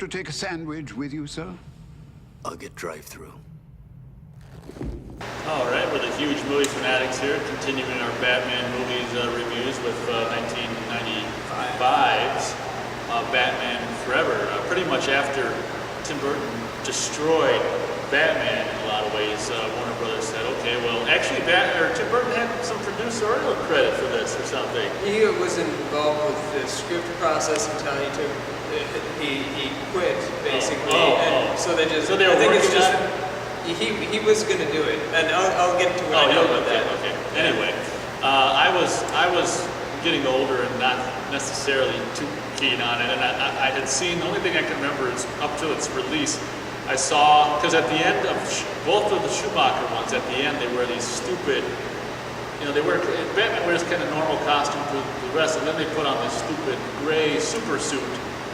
you to take a sandwich with you, sir? I'll get drive-through. All right, we're the huge movie fanatics here, continuing our Batman movies reviews with 1995's Batman Forever. Pretty much after Tim Burton destroyed Batman in a lot of ways, Warner Brothers said, okay, well, actually, Tim Burton had some producerial credit for this or something. He was involved with the script process until he quit, basically. So they just, so they were I think it's working just, on it? he was going to do it, and I'll get to what I know about that. Okay. Anyway, I was getting older and not necessarily too keen on it, and I had seen, the only thing I can remember is up to its release, I saw, because at the end of both of the Schumacher ones, at the end they wear these stupid, Batman wears kind of normal costume for the rest, and then they put on this stupid gray super suit,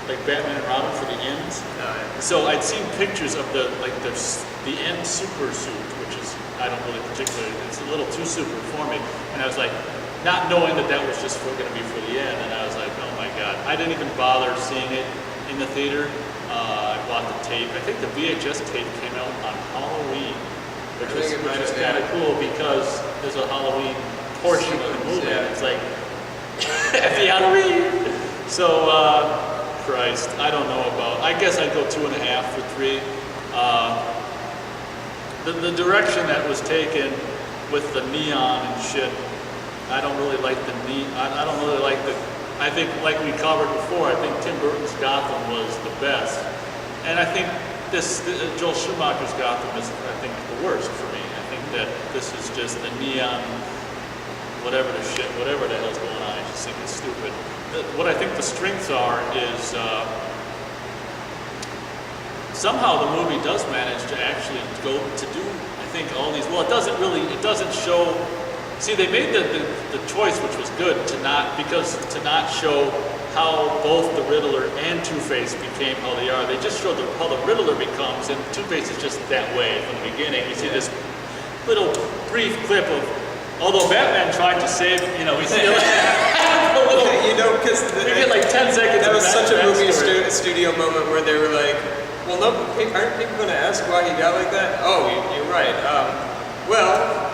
like Batman and Robin for the ends. So I'd seen pictures of the end super suit, which is, I don't really particularly, it's a little too super for me, and I was like, not knowing that was just going to be for the end, and I was like, oh my god. I didn't even bother seeing it in the theater. I bought the tape. I think the VHS tape came out on Halloween, which is kind of cool because there's a Halloween portion of the movie. Yeah. It's like, happy Halloween! So, Christ, I don't know about, I guess I'd go 2.5 for 3. The direction that was taken with the neon and shit, I don't really like the I don't really like the, I think, like we covered before, I think Tim Burton's Gotham was the best. And I think Joel Schumacher's Gotham is, I think, the worst for me. I think that this is just the neon, whatever the hell's going on. I just think it's stupid. What I think the strengths are is somehow the movie does manage to actually go to do, I think, all these, well, it doesn't show. See, they made the choice, which was good, to not show how both the Riddler and Two-Face became how they are. They just showed how the Riddler becomes, and Two-Face is just that way from the beginning. You see this little brief clip of, although Batman tried to save, we see a little, because we get like 10 seconds. That was such a movie story. studio moment where they were like, well, no, aren't people going to ask why he got like that? Oh, you're right.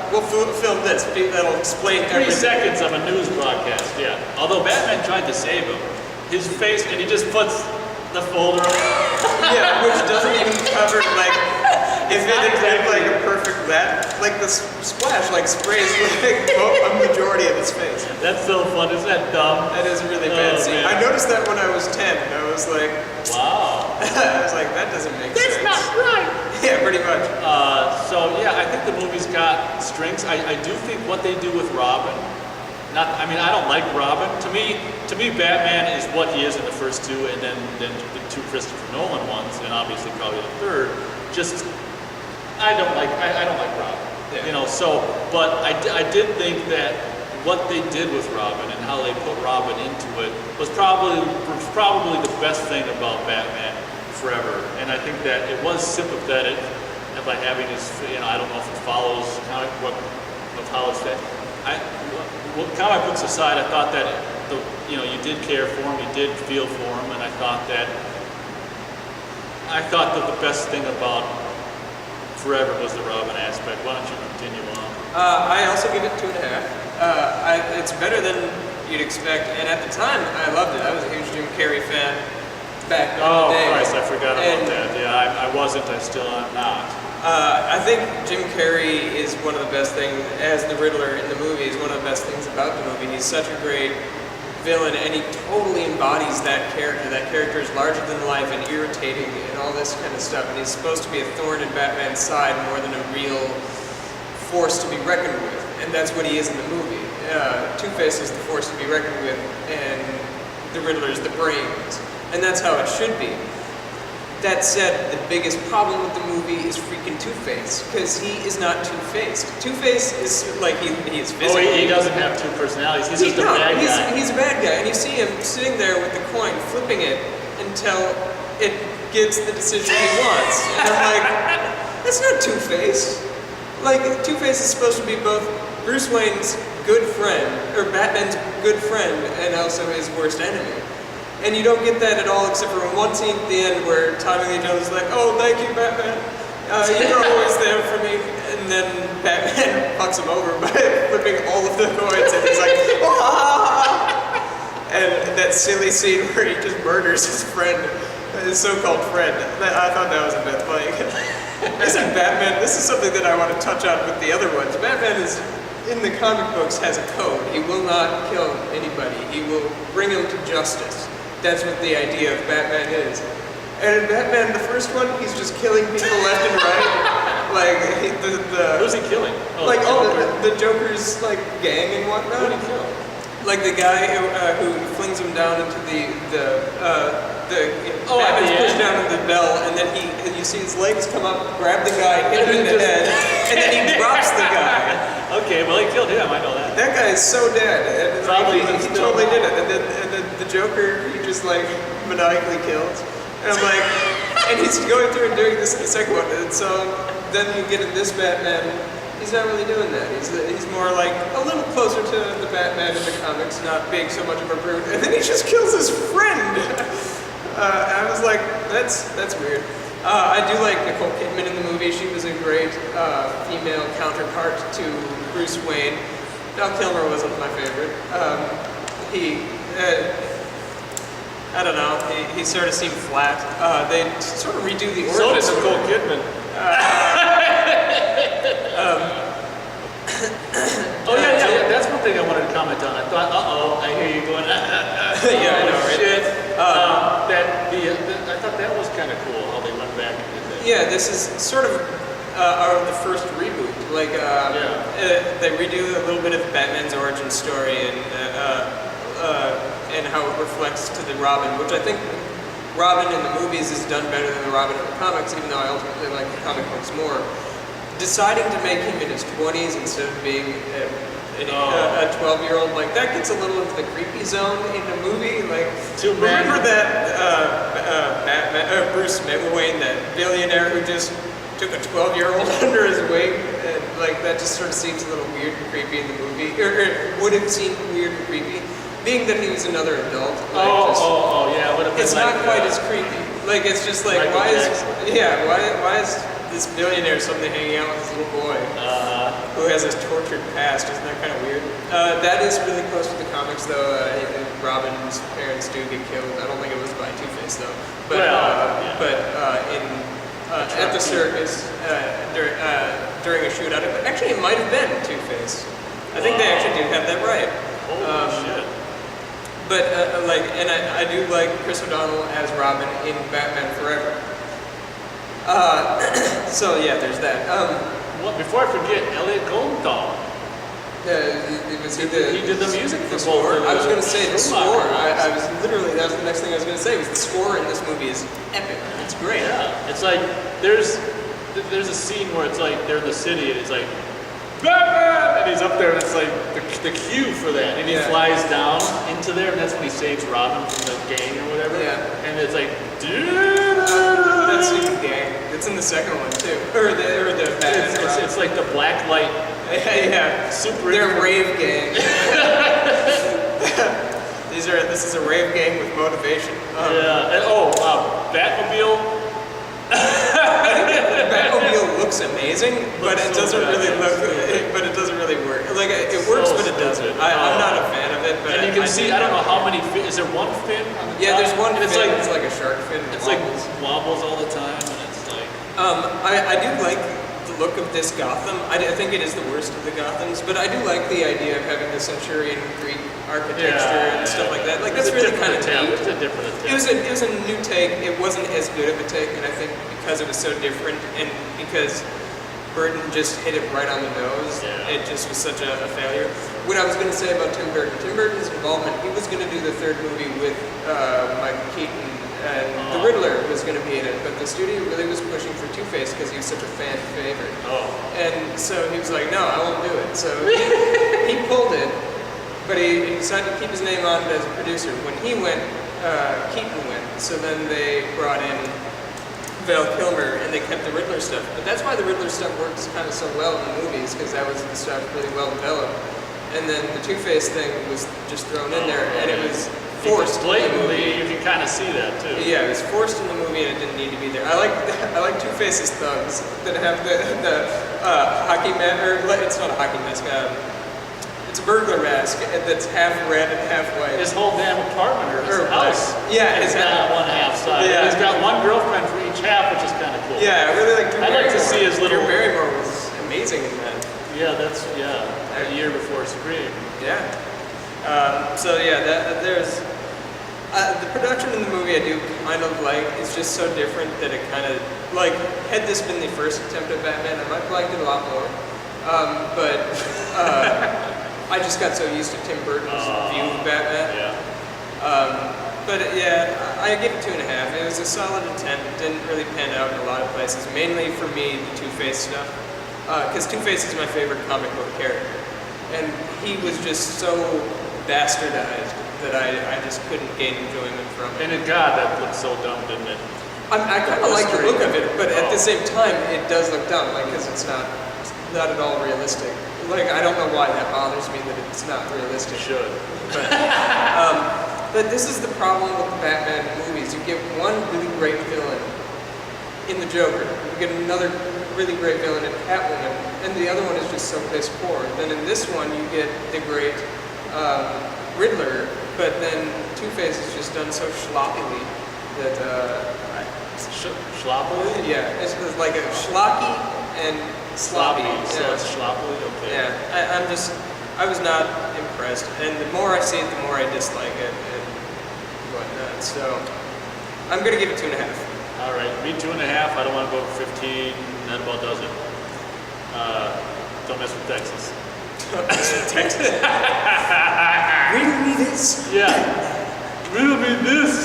We'll film this. That'll explain 3 seconds of a news broadcast, yeah. Although Batman tried to save him, his face, and he just puts the folder on. Yeah, which doesn't even cover, if it had been like a perfect the splash, sprays a majority of his face. That's so fun, isn't that dumb? That is a really bad scene. Man. I noticed that when I was 10, and I was like, wow. I was like, that doesn't make sense. That's not right. Yeah, pretty much. I think the movie's got strengths. I do think what they do with Robin, I don't like Robin. To me, Batman is what he is in the first 2, and then the 2 Christopher Nolan ones, and obviously probably the 3rd. I don't like Robin. Yeah. But I did think that what they did with Robin and how they put Robin into it was probably the best thing about Batman Forever. And I think that it was sympathetic by having his, I don't know if it follows comic book of how it's that. Comic books aside, I thought that you did care for him, you did feel for him, and I thought that the best thing about Forever was the Robin aspect. Why don't you continue on? I also give it 2.5. It's better than you'd expect, and at the time, I loved it. I was a huge Jim Carrey fan back in the day. Oh, Christ, I forgot about that. Yeah, I wasn't, I still am not. I think Jim Carrey is one of the best things, as the Riddler in the movie, is one of the best things about the movie. He's such a great villain, and he totally embodies that character. That character is larger than life and irritating and all this kind of stuff, and he's supposed to be a thorn in Batman's side more than a real force to be reckoned with, and that's what he is in the movie. Two-Face is the force to be reckoned with, and the Riddler is the brains, and that's how it should be. That said, the biggest problem with the movie is freaking Two-Face, because he is not Two-Faced. Two-Face is he is physically... Oh, he doesn't have 2 personalities, he's just a bad guy. He's a bad guy, and you see him sitting there with the coin, flipping it until it gives the decision he wants. And I'm like, that's not Two-Face. Two-Face is supposed to be both Bruce Wayne's good friend, or Batman's good friend, and also his worst enemy. And you don't get that at all, except for one scene at the end where Tommy Lee Jones is like, "Oh, thank you, Batman. You're always there for me." And then Batman fucks him over by flipping all of the coins, and he's like, "Ah!" And that silly scene where he just murders his friend, his so-called friend. I thought that was a bit funny. Isn't Batman? This is something that I want to touch on with the other ones. Batman is, in the comic books, has a code. He will not kill anybody. He will bring them to justice. That's what the idea of Batman is. And in Batman, the first one, he's just killing people left and right. Like Who's he killing? Oh, like all Joker. the Joker's like gang and whatnot. Who did he kill? Like the guy who flings him down into Oh, at Batman's the pushed end? down into the bell, and then you see his legs come up, grab the guy, hit him in the head, and then he drops the guy. Okay, well, he killed him. I know that. That guy is so dead. And Probably he still totally did it. alive. And then the Joker, he just like maniacally kills. And I'm like, and he's going through and doing this in the second one. And so then you get in this Batman, he's not really doing that. He's more like a little closer to the Batman in the comics, not being so much of a brute. And then he just kills his friend. I was like, that's weird. I do like Nicole Kidman in the movie. She was a great female counterpart to Bruce Wayne. Val Kilmer wasn't my favorite. I don't know, he sort of seemed flat. They sort of redo the So origin did Nicole story. Kidman. Oh yeah. That's one thing I wanted to comment on. I thought, I hear you going, Yeah, I know, right? shit. I thought that was kind of cool how they went back and did that. Yeah, this is sort of the first reboot. Like, they redo a little bit of Batman's origin story and how it reflects to the Robin, which I think Robin in the movies is done better than the Robin in the comics, even though I ultimately like the comic books more. Deciding to make him in his 20s instead of being a 12-year-old, like that gets a little into the creepy zone in the movie. Like, Too bad. remember that Bruce Wayne, that billionaire who just took a 12-year-old under his wing, and like that just sort of seems a little weird and creepy in the movie, or would have seemed weird and creepy, being that he was another adult. Like, Yeah. Would have been it's like, not quite as creepy. Like it's just like Michael why Jackson. is this billionaire suddenly hanging out with this little boy who has this tortured past? Isn't that kind of weird? That is really close to the comics, though. Robin's parents do get killed. I don't think it was by Two-Face though. But at the circus during a shootout, actually it might have been Two-Face. I think they actually do have that right. Holy shit. But I do like Chris O'Donnell as Robin in Batman Forever. So yeah, there's that. Before I forget, Elliot Goldenthal. He did the music for the score. both of I was the going to say the Schumacher score. movies. I was literally, that was the next thing I was going to say. Was the score in this movie is epic. It's great. Yeah, it's like there's a scene where it's like they're in the city and it's like Batman, and he's up there and it's like the cue for that, and he flies down into there, and that's when he saves Robin from the gang or whatever. Yeah. And it's like, That's even gang. It's in the second one too, or the Batman. it's like the black light. Yeah, Super. they're rave gang. This is a rave gang with motivation. Yeah. And, Batmobile. Batmobile looks amazing, but it so doesn't bad, really yeah, look. so good. But it doesn't really work. Like it works, but it doesn't. stupid. I'm not a fan of it. But And you can see, I don't know how many fin. Is there one fin on the Yeah, top? there's one And fin. It's like a shark fin. it's like wobbles all the time, and it's like. I do like the look of this Gotham. I think it is the worst of the Gothams, but I do like the idea of having the Centurion Greek architecture and stuff like that. Like It's that's a really different kind of attempt. neat. It's a different attempt. It was a new take. It wasn't as good of a take, and I think because it was so different, and because Burton just hit it right on the nose, it just was such a failure. What I was going to say about Tim Burton's involvement, he was going to do the third movie with Michael Keaton, and the Riddler was going to be in it, but the studio really was pushing for Two-Face because he was such a fan favorite. And so he was like, no, I won't do it. So he pulled it, but he decided to keep his name on it as a producer. When he went, Keaton went, so then they brought in Val Kilmer, and they kept the Riddler stuff. But that's why the Riddler stuff works kind of so well in the movies, because that was the stuff really well developed. And then the Two-Face thing was just thrown in there, and it was forced. Blatantly, you can kind of see that too. Yeah, it was forced in the movie and it didn't need to be there. I like Two-Face's thugs that have the hockey mask, or it's not a hockey mask. It's a burglar mask that's half red and half white. His whole damn apartment or his Or house. yeah, it's his got one half side. Yeah. He's got one girlfriend for each half, which is kind of cool. Yeah, I really like Drew I'd like to Barrymore. see his little- Drew Barrymore was amazing in that. Yeah, that's a year before Scream. Yeah. So yeah, there's the production in the movie I do kind of like. It's just so different that it kind of like had this been the first attempt at Batman, I might have liked it a lot more. But I just got so used to Tim Burton's view of Batman. Yeah. But yeah, I give it 2.5. It was a solid attempt. It didn't really pan out in a lot of places. Mainly for me, the Two-Face stuff, because Two-Face is my favorite comic book character, and he was just so bastardized that I just couldn't gain enjoyment from it. And God, that looked so dumb, didn't it? I kind of like the look of it, but at the same time, it does look dumb, like because it's not at all realistic. Like I don't know why that bothers me that it's not realistic. It should. But this is the problem with the Batman movies. You get one really great villain in the Joker. You get another really great villain in Catwoman, and the other one is just so piss poor. Then in this one, you get the great Riddler, but then Two-Face is just done so sloppily that Schloppily? yeah, it's like a schlocky and sloppy. So Yeah. it's schloppily? Okay. Yeah, I was not impressed, and the more I see it, the more I dislike it and whatnot. So I'm gonna give it 2.5. All right, me 2.5. I don't want to go for 15. That about does it. Don't mess with Texas. Texas. Riddle me this. Yeah. Riddle me this.